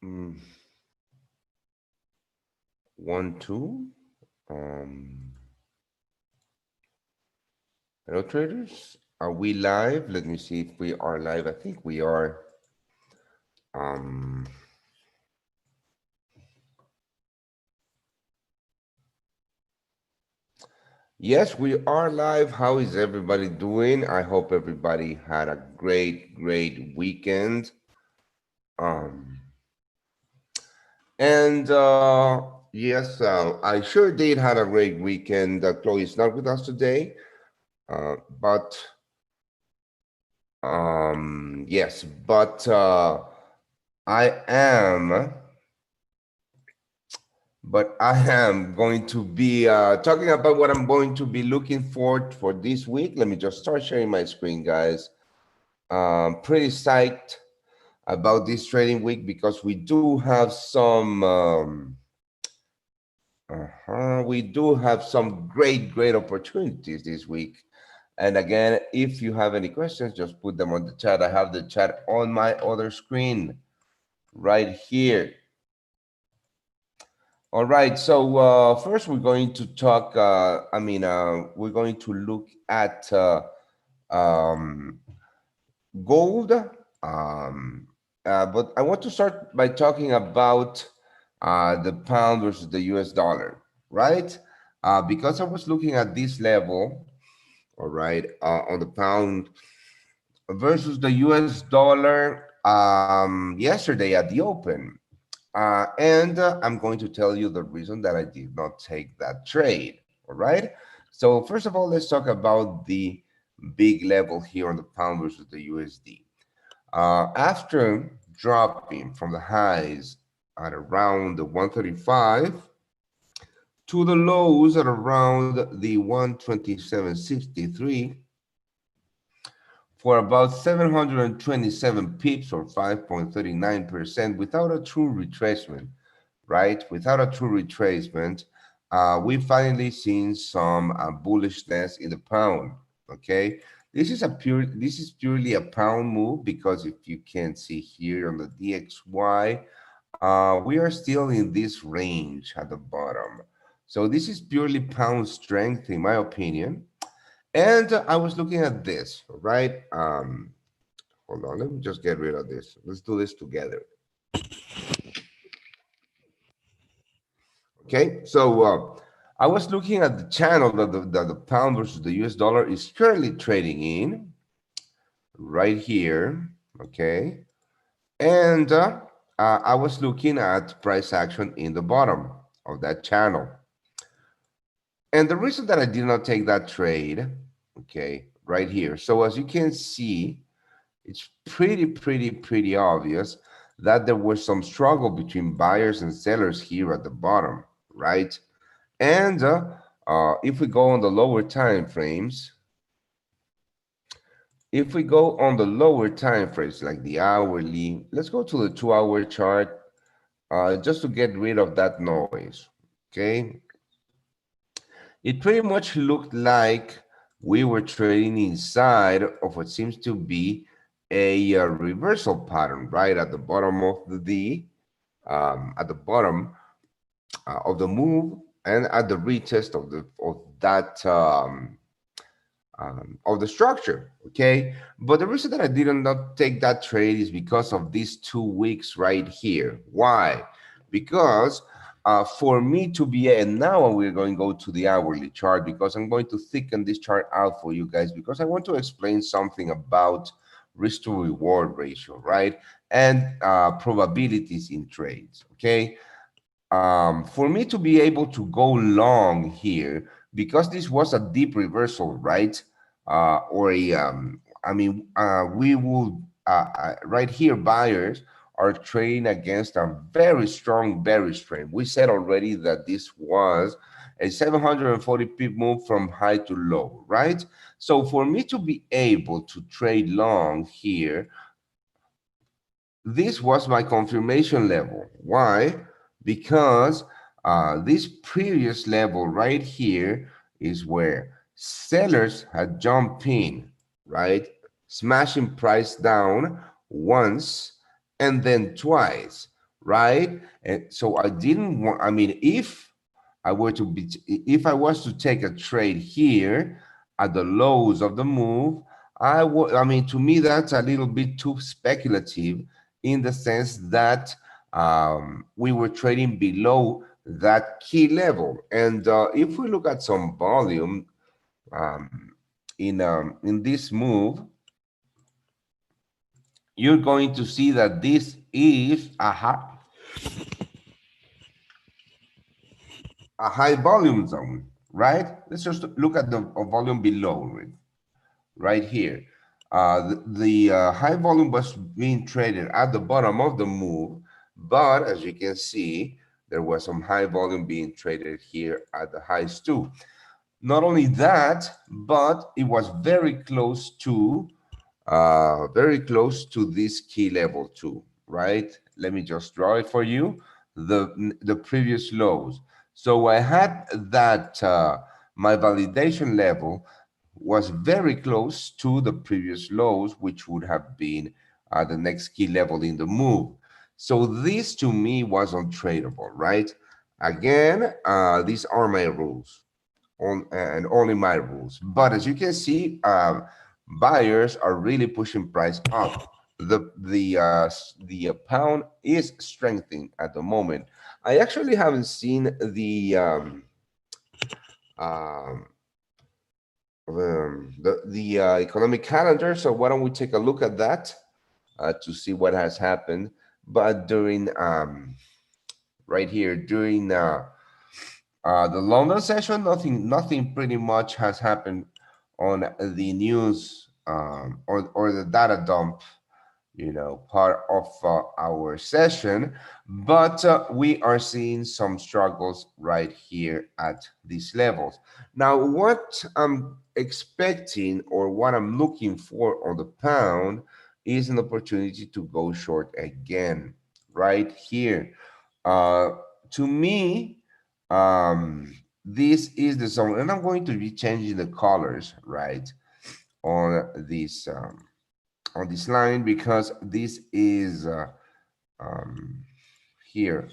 Mm, 1, 2. Um, Hello, traders. Are we live? Let me see if we are live. I think we are. Um, yes, we are live. How is everybody doing? I hope everybody had a great weekend. Um, and yes, I sure did had a great weekend. Chloe is not with us today, but yes, but I am. But I am going to be talking about what I'm going to be looking for this week. Let me just start sharing my screen, guys. Pretty psyched about this trading week because we do have some great opportunities this week. And again, if you have any questions, just put them on the chat. I have the chat on my other screen right here. All right, so first we're going to talk, we're going to look at um, gold, but I want to start by talking about the pound versus the US dollar, right? Because I was looking at this level, all right, on the pound versus the US dollar yesterday at the open. And I'm going to tell you the reason that I did not take that trade. All right. So first of all, let's talk about the big level here on the pound versus the USD. After dropping from the highs at around the 135 to the lows at around the 127.63 for about 727 pips or 5.39% without a true retracement, right? Without a true retracement, we finally seen some bullishness in the pound. Okay, this is purely a pound move because if you can see here on the DXY, we are still in this range at the bottom. So this is purely pound strength, in my opinion. And I was looking at this, right? Hold on, let me just get rid of this. Let's do this together. Okay, so I was looking at the channel that the pound versus the US dollar is currently trading in right here. Okay, and I was looking at price action in the bottom of that channel. And the reason that I did not take that trade, okay, right here. So as you can see, it's pretty obvious that there was some struggle between buyers and sellers here at the bottom, right? And if we go on the lower time frames, if we go on the lower time frames, like the hourly, let's go to the 2-hour chart just to get rid of that noise, okay? It pretty much looked like we were trading inside of what seems to be a reversal pattern, right at the bottom of the at the bottom of the move and at the retest of that of the structure. Okay, but the reason that I did not take that trade is because of these 2 weeks right here. Why? Because for me to be, and now we're going to go to the hourly chart because I'm going to thicken this chart out for you guys because I want to explain something about risk to reward ratio, right? And probabilities in trades. Okay, for me to be able to go long here, because this was a deep reversal, right? Or a, we will, right here, buyers are trading against a very strong bearish trend. We said already that this was a 740 pip move from high to low, right? So for me to be able to trade long here, this was my confirmation level. Why? Because this previous level right here is where sellers had jumped in, right? Smashing price down once and then twice, right? And so I didn't want, I mean, if I was to take a trade here at the lows of the move, I mean, to me, that's a little bit too speculative in the sense that we were trading below that key level. And if we look at some volume um, in this move, you're going to see that this is a high volume zone, right? Let's just look at the volume below it, right here. The high volume was being traded at the bottom of the move, but as you can see, there was some high volume being traded here at the highs too. Not only that, but it was very close to this key level too, right? Let me just draw it for you. The previous lows. So I had that my validation level was very close to the previous lows, which would have been the next key level in the move. So this to me was untradeable, right? Again, these are my rules and only my rules. But as you can see, buyers are really pushing price up. The pound is strengthening at the moment. I actually haven't seen um, the economic calendar, so why don't we take a look at that to see what has happened. But during right here during the London session, nothing pretty much has happened on the news or the data dump, part of our session, but we are seeing some struggles right here at these levels. Now, what I'm expecting or what I'm looking for on the pound is an opportunity to go short again, right here. Uh, to me, this is the zone, and I'm going to be changing the colors, right, on this line because this is um, here.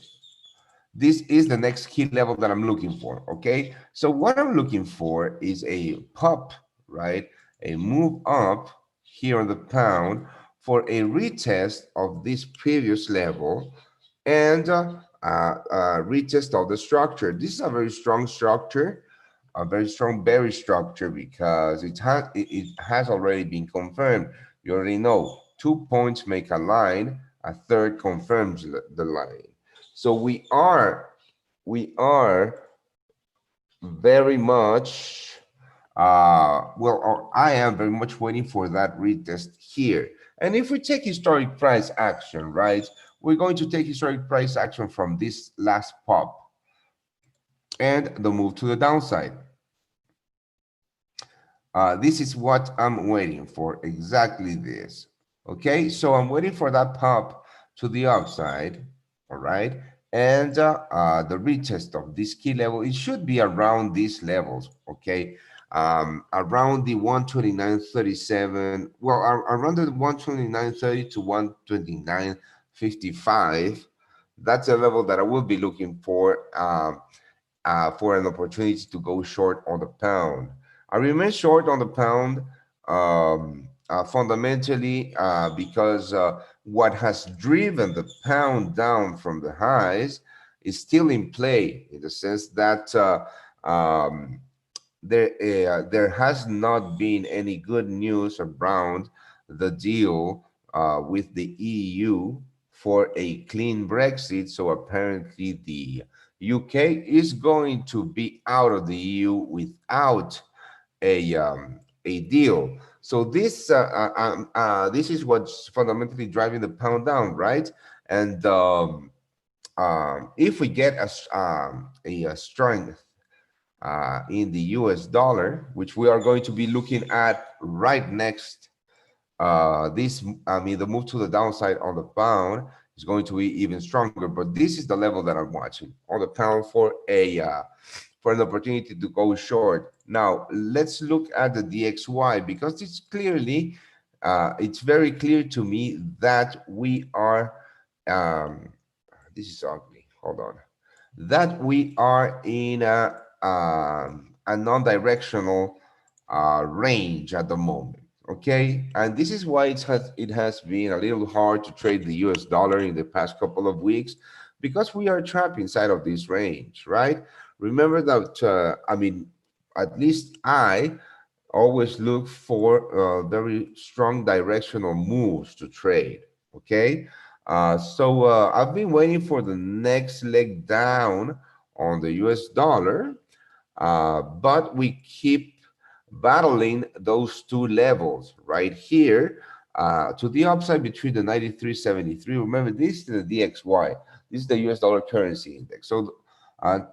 This is the next key level that I'm looking for, okay? So what I'm looking for is a pop, right? A move up here on the pound for a retest of this previous level and retest of the structure. This is a very strong structure, a very strong bearish structure because it has already been confirmed. You already know 2 points make a line, a third confirms the line. So we are very much I am very much waiting for that retest here. And if we take historic price action, right, we're going to take historic price action from this last pop and the move to the downside. This is what I'm waiting for, exactly this. Okay, so I'm waiting for that pop to the upside, all right? And the retest of this key level, it should be around these levels, okay? Around the 129.37, well, around the 129.30 to 129.55. That's a level that I will be looking for an opportunity to go short on the pound. I remain short on the pound fundamentally because what has driven the pound down from the highs is still in play in the sense that there has not been any good news around the deal with the EU for a clean Brexit. So apparently the UK is going to be out of the EU without a deal. So this is what's fundamentally driving the pound down, right? And if we get a strength in the US dollar, which we are going to be looking at right next. The move to the downside on the pound is going to be even stronger. But this is the level that I'm watching on the pound for an opportunity to go short. Now let's look at the DXY because it's very clear to me that we are this is ugly. Hold on. That we are in a non-directional range at the moment. Okay, and this is why it has been a little hard to trade the US dollar in the past couple of weeks, because we are trapped inside of this range, right? Remember that, I mean, at least I always look for very strong directional moves to trade. Okay, so I've been waiting for the next leg down on the US dollar, but we keep battling those two levels right here, to the upside between the 93.73. Remember, this is the DXY. This is the US dollar currency index. So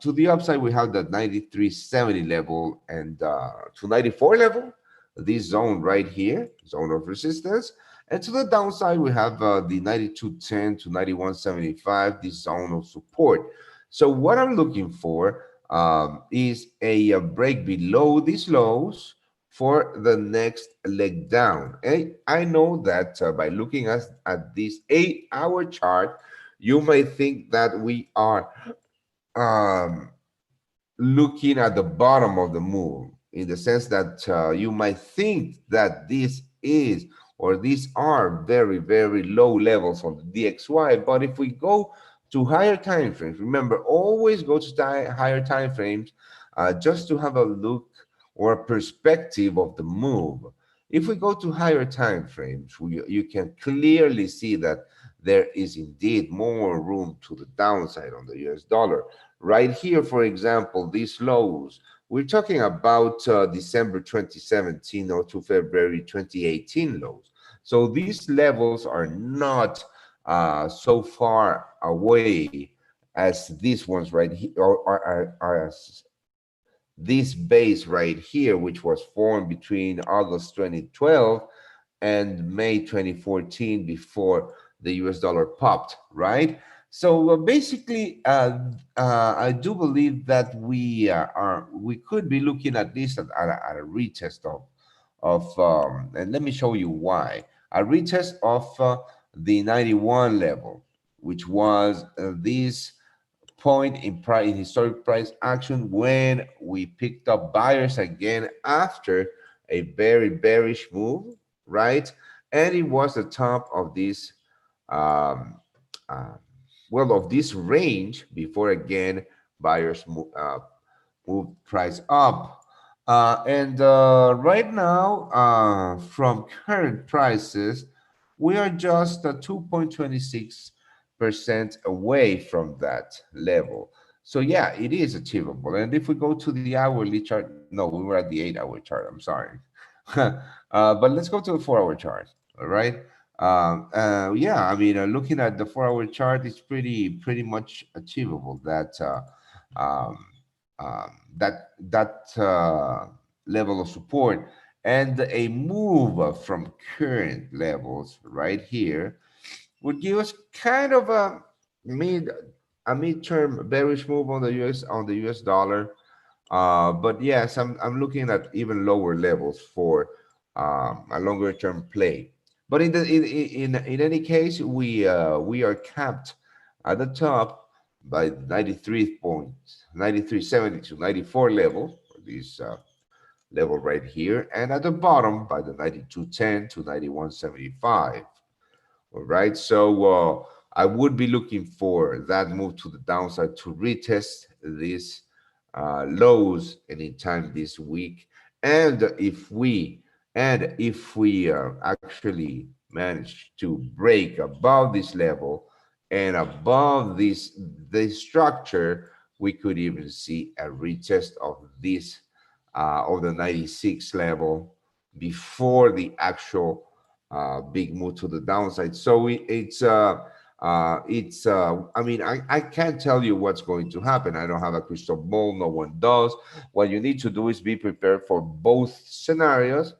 to the upside, we have that 93.70 level, and to 94 level, this zone right here, zone of resistance. And to the downside, we have the 92.10 to 91.75, this zone of support. So what I'm looking for is a break below these lows for the next leg down. And I know that by looking at this 8-hour chart, you may think that we are um, looking at the bottom of the move, in the sense that you might think that this is, or these are very, very low levels on the DXY. But if we go to higher time frames, remember, always go to higher time frames just to have a look or a perspective of the move. If we go to higher time frames, you can clearly see that there is indeed more room to the downside on the US dollar. Right here, for example, these lows, we're talking about December 2017 or to February 2018 lows. So these levels are not so far away as these ones right here, or as this base right here, which was formed between August 2012 and May 2014, before the US dollar popped, right? So basically, I do believe that we could be looking at this at a retest and let me show you why. A retest of the 91 level, which was this point in historic price action, when we picked up buyers again after a very bearish move, right? And it was the top of this um, uh, well, of this range, before again buyers moved price up. And right now, from current prices, we are just 2.26% away from that level. So yeah, it is achievable. And if we go to the hourly chart, no, we were at the 8-hour chart, I'm sorry. But let's go to the 4-hour chart, all right? Yeah, I mean, looking at the 4-hour chart, it's pretty much achievable, um, that level of support, and a move from current levels right here would give us kind of mid a midterm bearish move on the US dollar. But yes, I'm looking at even lower levels for a longer term play. But in any case, we are capped at the top by 93 points, 93.70 to 94 level, this level right here, and at the bottom by the 92.10 to 91.75. All right, so I would be looking for that move to the downside to retest these lows anytime this week. And if we actually manage to break above this level and above this structure, we could even see a retest of the 96 level before the actual big move to the downside. So I mean, I can't tell you what's going to happen. I don't have a crystal ball. No one does. What you need to do is be prepared for both scenarios.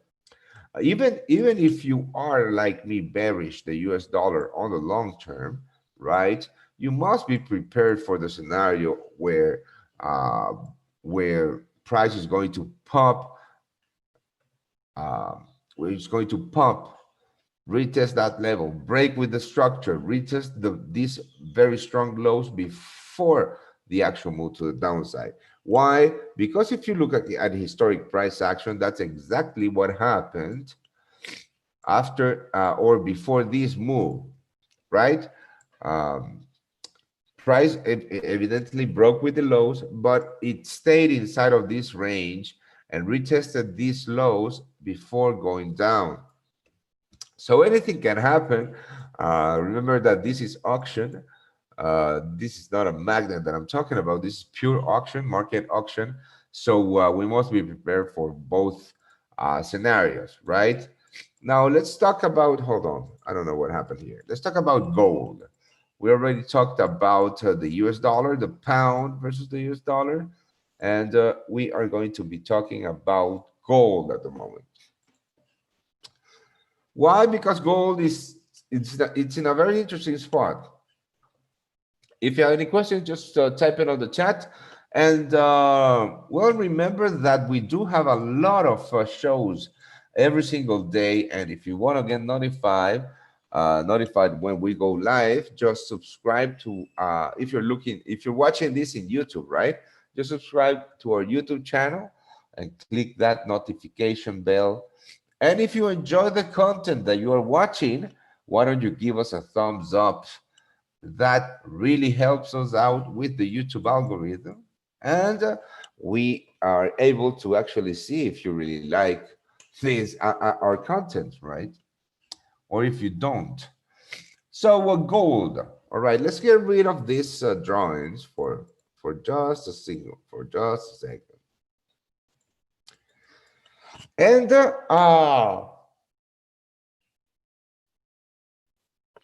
Even if you are like me, bearish the US dollar on the long term, right? You must be prepared for the scenario uh, where price is going to pop, um, where it's going to pump retest that level, break with the structure, retest these very strong lows before the actual move to the downside. Why? Because if you look at historic price action, that's exactly what happened after or before this move, right? Um, Price evidently broke with the lows, but it stayed inside of this range and retested these lows before going down. So anything can happen. Remember that this is auction. This is not a magnet that I'm talking about. This is pure auction, market auction. So we must be prepared for both scenarios, right? Now let's talk about, hold on, I don't know what happened here. Let's talk about gold. We already talked about the US dollar, the pound versus the US dollar, and we are going to be talking about gold at the moment. Why? Because gold is it's in a very interesting spot. If you have any questions, just type it on the chat. And well, remember that we do have a lot of shows every single day. And if you want to get notified when we go live, just subscribe to. If you're watching this in YouTube, right? Just subscribe to our YouTube channel and click that notification bell. And if you enjoy the content that you are watching, why don't you give us a thumbs up? That really helps us out with the YouTube algorithm. And we are able to actually see if you really like things, our content, right? Or if you don't. So gold. All right, let's get rid of these drawings for just a single, for just a second.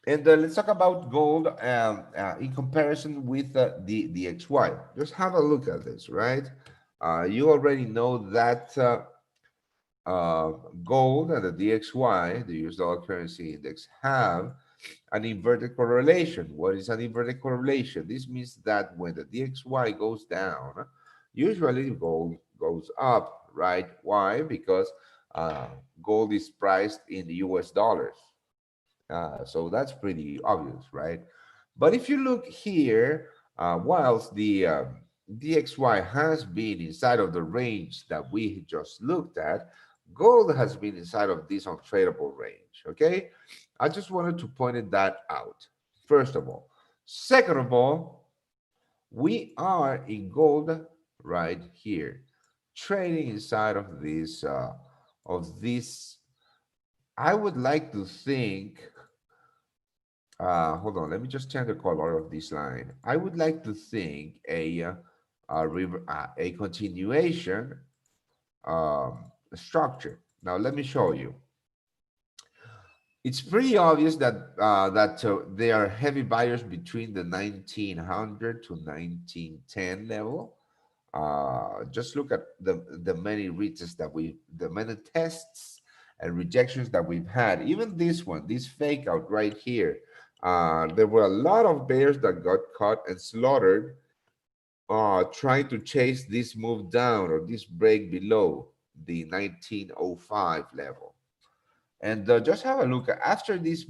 And let's talk about gold in comparison with the XY. Just have a look at this, right? You already know that uh, gold and the DXY, the US dollar currency index, have an inverted correlation. What is an inverted correlation? This means that when the DXY goes down, usually gold goes up, right? Why? Because uh, gold is priced in the US dollars. So that's pretty obvious, right? But if you look here, whilst the DXY has been inside of the range that we just looked at, gold has been inside of this untradeable range, okay? I just wanted to point that out, first of all. Second of all, we are in gold right here, trading inside of this, I would like to think, hold on, let me just change the color of this line. I would like to think a continuation structure. Now let me show you. It's pretty obvious that there are heavy buyers between the 1900 to 1910 level. Just look at the many retests the many tests and rejections that we've had. Even this one, this fake out right here, there were a lot of bears that got caught and slaughtered trying to chase this move down or this break below the 1905 level. And just have a look after this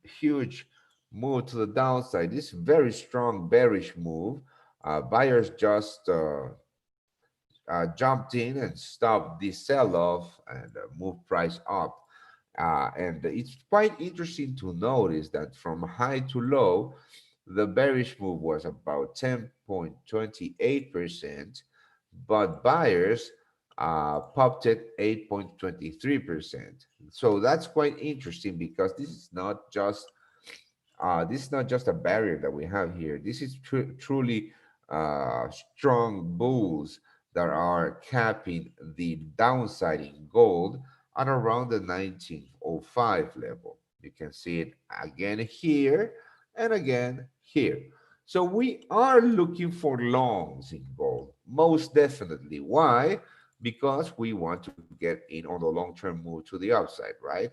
huge move to the downside, this very strong bearish move. Buyers just jumped in and stopped the sell-off and moved price up. And it's quite interesting to notice that from high to low, the bearish move was about 10.28%, but buyers popped it 8.23%. So that's quite interesting because this is not just a barrier that we have here. This is truly strong bulls that are capping the downside in gold at around the 1905 level. You can see it again here and again here. So we are looking for longs in gold, most definitely. Why? Because we want to get in on the long-term move to the upside, right?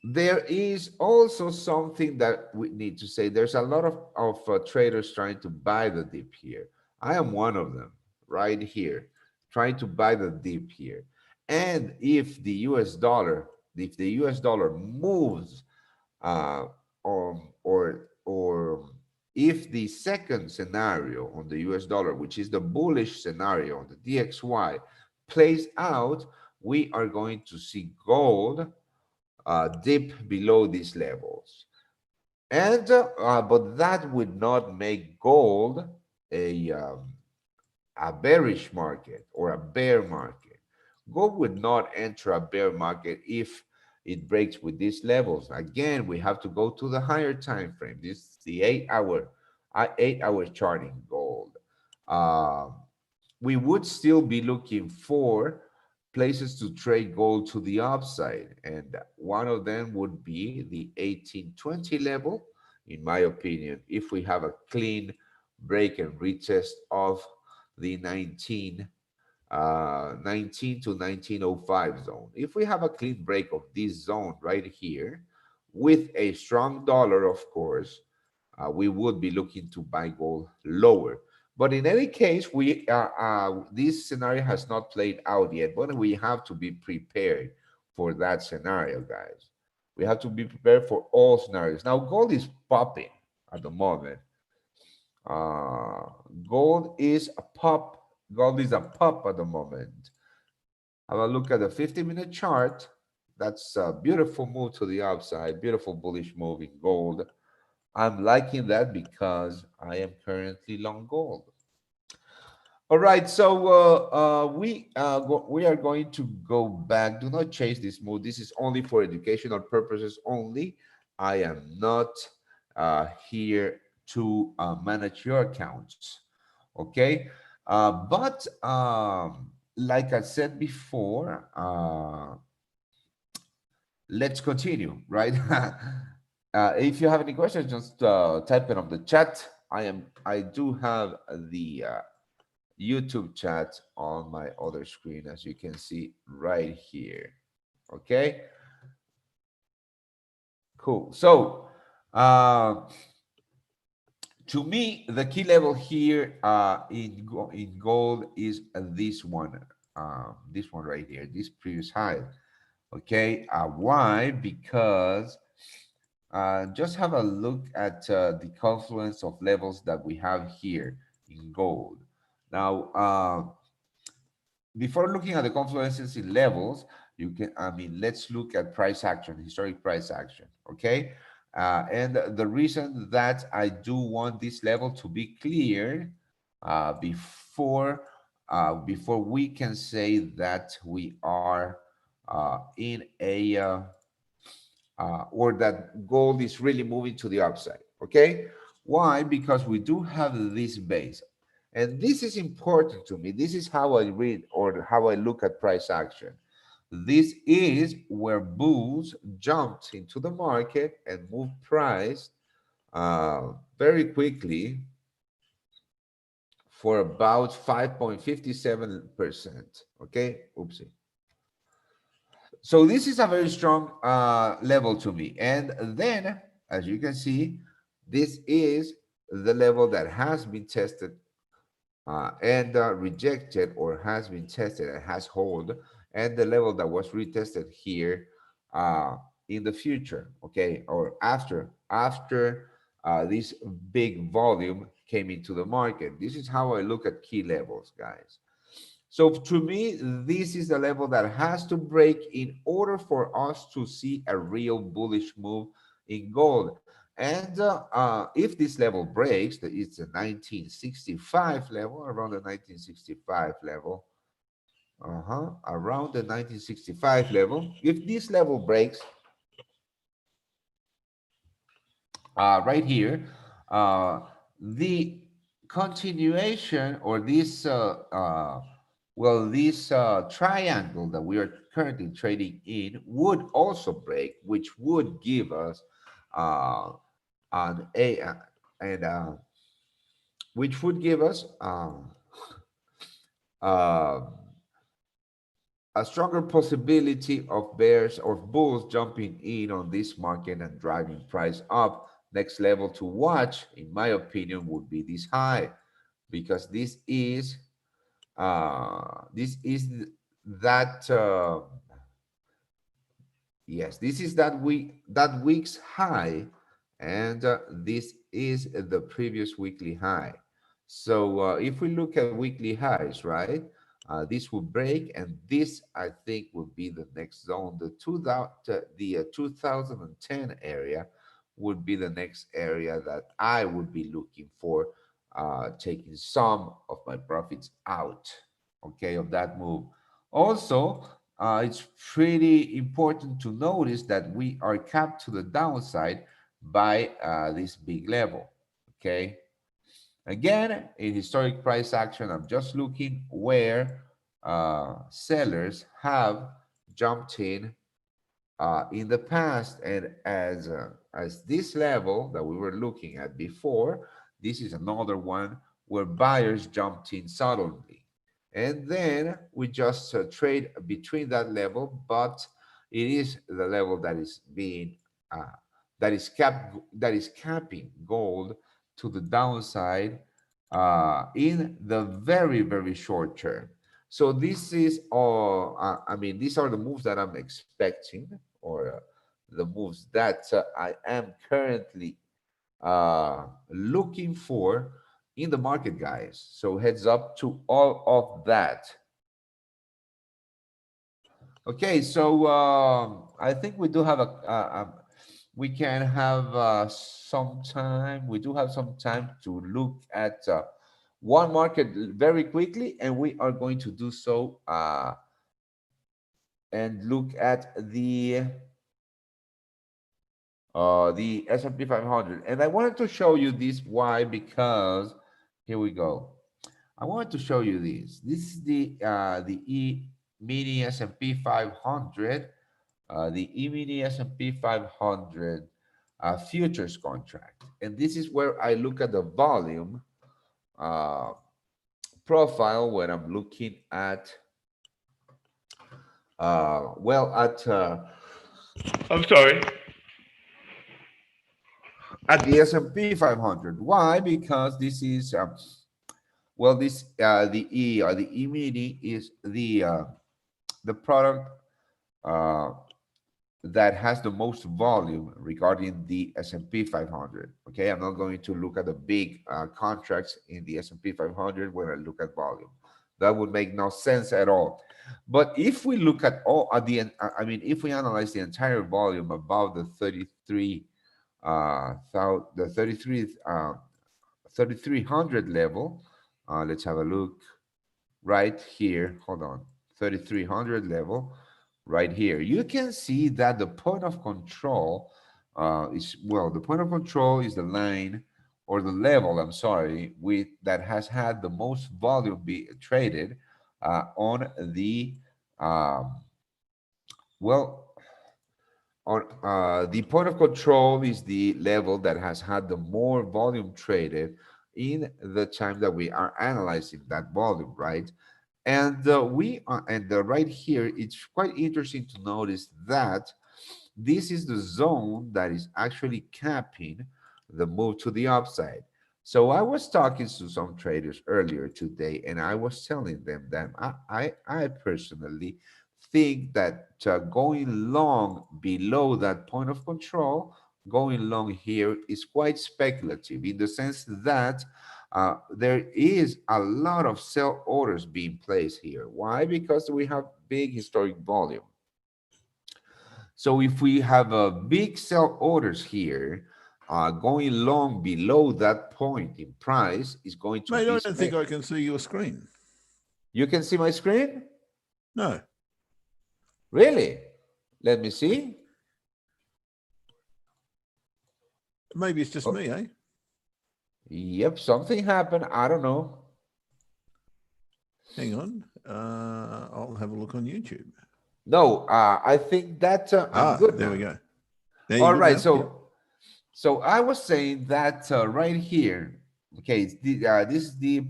There is also something that we need to say. There's a lot of traders trying to buy the dip here. I am one of them right here, trying to buy the dip here. And if the US dollar if the US dollar moves, or if the second scenario on the US dollar, which is the bullish scenario on the DXY, plays out, we are going to see gold dip below these levels. And but that would not make gold a bearish market or a bear market. Gold would not enter a bear market if it breaks with these levels. Again, we have to go to the higher time frame. This is the 8 hour charting gold. Um, we would still be looking for places to trade gold to the upside, and one of them would be the 1820 level, in my opinion, if we have a clean break and retest of the 19 to 1905 zone. If we have a clean break of this zone right here, with a strong dollar, of course, we would be looking to buy gold lower. But in any case, this scenario has not played out yet, but we have to be prepared for that scenario, guys. We have to be prepared for all scenarios. Now, gold is popping at the moment. Uh, gold is a pop. Gold is a pop at the moment. Have a look at the 50-minute chart. That's a beautiful move to the upside, beautiful bullish move in gold. I'm liking that because I am currently long gold. All right, so we are going to go back. Do not chase this move. This is only for educational purposes only. I am not here to manage your accounts. Okay, but like I said before, let's continue, right? If you have any questions, just type it on the chat. I do have the YouTube chat on my other screen, as you can see right here. Okay, cool. So, to me, the key level here in gold is this one right here, this previous high. Okay, why? Because just have a look at the confluence of levels that we have here in gold. Now, before looking at the confluences in levels, let's look at price action, historic price action, okay? And the reason that I do want this level to be cleared before we can say that we are in a or that gold is really moving to the upside. Okay, why? Because we do have this base, and this is important to me. This is how I read or how I look at price action. This is where bulls jumped into the market and moved price very quickly for about 5.57%. Okay, oopsie. So this is a very strong level to me. And then, as you can see, this is the level that has been tested and rejected, or has been tested and has hold, and the level that was retested here in the future, okay, or after this big volume came into the market. This is how I look at key levels, guys. So to me, this is the level that has to break in order for us to see a real bullish move in gold. And if this level breaks, it's a 1965 level, around the 1965 level, around the 1965 level. If this level breaks, right here, the continuation, or this triangle that we are currently trading in would also break, which would give us uh, an a and which would give us uh, a stronger possibility of bears or bulls jumping in on this market and driving price up. Next level to watch, in my opinion, would be this high, because this is that Yes, this is that week's high, and this is the previous weekly high. So if we look at weekly highs, right, this will break, and this I think will be the next zone. The 2010 area would be the next area that I would be looking for, taking some of my profits out, okay, of that move. Also, it's pretty important to notice that we are capped to the downside by this big level. Okay. Again, in historic price action, I'm just looking where sellers have jumped in the past, and as this level that we were looking at before, this is another one where buyers jumped in suddenly, and then we just trade between that level, but it is the level that is being that is capping gold to the downside in the very short term. So this is all. I mean, these are the moves that I'm expecting, or the moves that I am currently looking for in the market, guys. So heads up to all of that. Okay, so I think we do have we can have some time. We do have some time to look at one market very quickly, and we are going to do so and look at the S&P 500. And I wanted to show you this. Why? Because here we go. I wanted to show you this. This is the mini S&P 500, the mini S&P 500 futures contract. And this is where I look at the volume uh, profile when I'm looking at well I'm sorry, at the S&P 500. Why? Because this is well, this the E mini is the product uh, that has the most volume regarding the S&P 500. Okay, I'm not going to look at the big contracts in the S&P 500 when I look at volume. That would make no sense at all. But if we look at all at I mean, if we analyze the entire volume above the 33, the 3300 level, let's have a look right here. Hold on, 3300 level right here. You can see that the point of control is, well, the point of control is the line or the level, I'm sorry, with that has had the most volume be traded on the well, the point of control is the level that has had the more volume traded in the time that we are analyzing that volume, right? And we are, and right here, it's quite interesting to notice that this is the zone that is actually capping the move to the upside. So I was talking to some traders earlier today, and I was telling them that I personally think that going long below that point of control, going long here is quite speculative in the sense that there is a lot of sell orders being placed here. Why? Because we have big historic volume. So if we have a big sell orders here, going long below that point in price is going to Mate, be I don't think spec. I can see your screen. You can see my screen? No. Really? Let me see. Maybe it's just Oh, me, eh? yep, something happened. I don't know. Hang on. I'll have a look on YouTube. No, I think that I'm good There now. we go. There All you're good right, now. Yep. so I was saying that right here, okay, this is the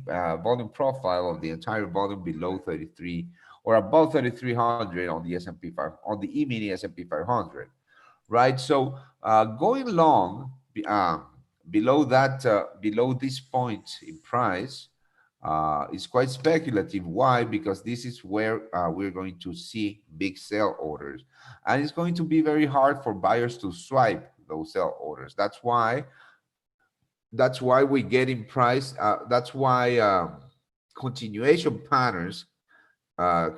volume profile of the entire volume below 33 or above 3300 on the S&P 5 on the E-mini S&P 500, right? So going long below that below this point in price, It's quite speculative. Why? Because this is where we're going to see big sell orders, and it's going to be very hard for buyers to swipe those sell orders. That's why we get in price. That's why continuation patterns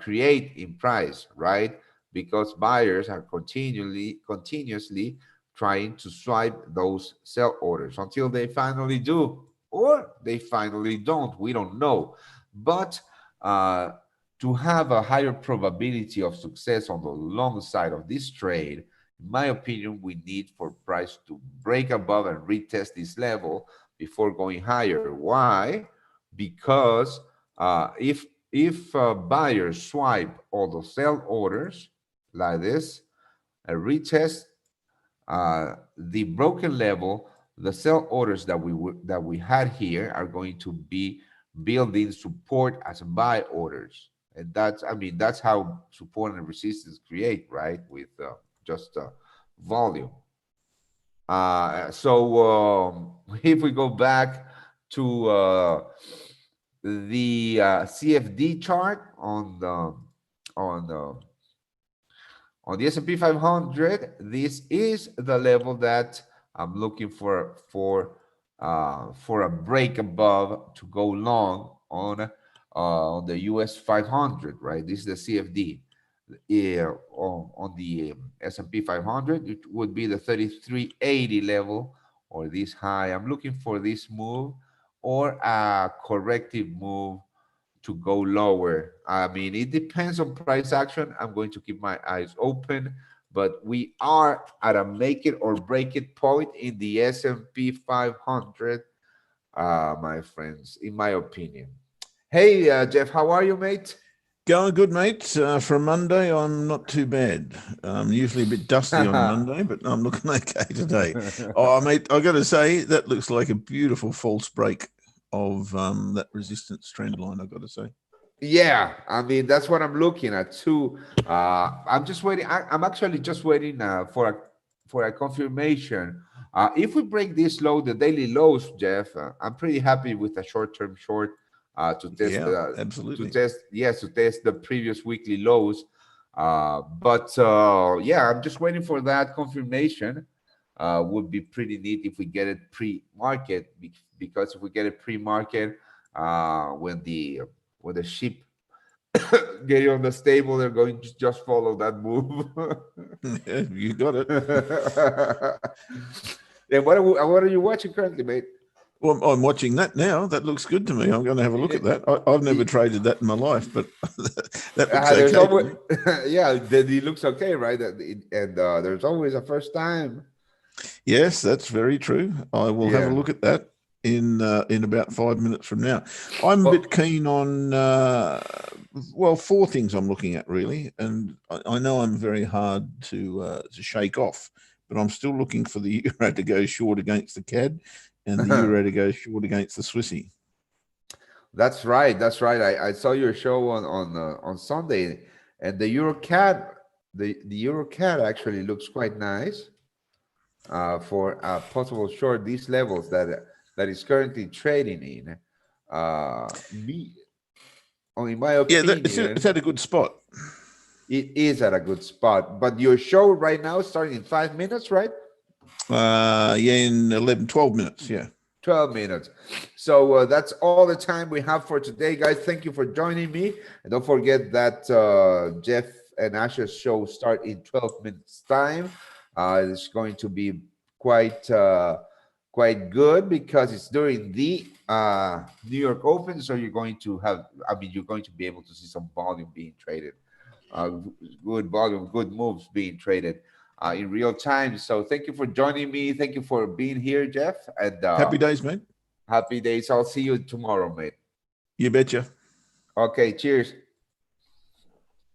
create in price, right? Because buyers are continuously trying to swipe those sell orders until they finally do, or they finally don't. We don't know. But uh, to have a higher probability of success on the long side of this trade, in my opinion, we need for price to break above and retest this level before going higher. Why? Because if buyers swipe all the sell orders like this, a retest the broken level, the sell orders that we had here are going to be building support as buy orders, and that's how support and resistance create, right? With just volume. So if we go back to the CFD chart on the on the S&P 500, this is the level that I'm looking for a break above to go long on the US 500, right? This is the CFD. Yeah, on the S&P 500, it would be the 3380 level or this high. I'm looking for this move or a corrective move to go lower. I mean, it depends on price action. I'm going to keep my eyes open, but we are at a make it or break it point in the S&P 500, my friends, in my opinion. Hey, Jeff, how are you, mate? Going good, mate. For a Monday, I'm not too bad. I'm usually a bit dusty on a Monday, but I'm looking okay today. Oh, mate, I got to say, that looks like a beautiful false break of that resistance trend line, I got to say. Yeah, I mean that's what I'm looking at too. I'm just waiting. I'm actually just waiting for a confirmation. If we break this low, the daily lows, Jeff, I'm pretty happy with a short-term short to test Yeah, absolutely. yes, to test the previous weekly lows. But yeah, I'm just waiting for that confirmation. Would be pretty neat if we get it pre-market because if we get it pre-market, when the ship get you on the stable, they're going to just follow that move. Yeah, you got it. And what are you watching currently, mate? Well, I'm watching that now. That looks good to me. I'm going to have a look at that. I've never traded that in my life, but that looks There's okay to always, me. yeah, then it looks okay, right? And there's always a first time. Yes, that's very true. I will have a Yeah. look at that in about 5 minutes from now. I'm a Well, bit keen on well, four things I'm looking at really, and I know I'm very hard to shake off, but I'm still looking for the euro to go short against the CAD, and the euro to go short against the Swissy. that's right. That's right. I saw your show on Sunday, and the EuroCAD, the EuroCAD actually looks quite nice for a possible short these levels that is currently trading in. Me, in my Yeah, it's opinion, at a good spot. it is at a good spot. But your show right now is starting in 5 minutes, right? Yeah, in 12 minutes. Yeah. 12 minutes. So that's all the time we have for today, guys. Thank you for joining me. And don't forget that Jeff and Asher's show start in 12 minutes time. It's going to be quite good because it's during the New York Open. So you're going to have, you're going to be able to see some volume being traded, uh, good volume, good moves being traded in real time. So thank you for joining me. Thank you for being here, Jeff. And Happy days, mate. happy days. I'll see you tomorrow, mate. You betcha. Okay, cheers.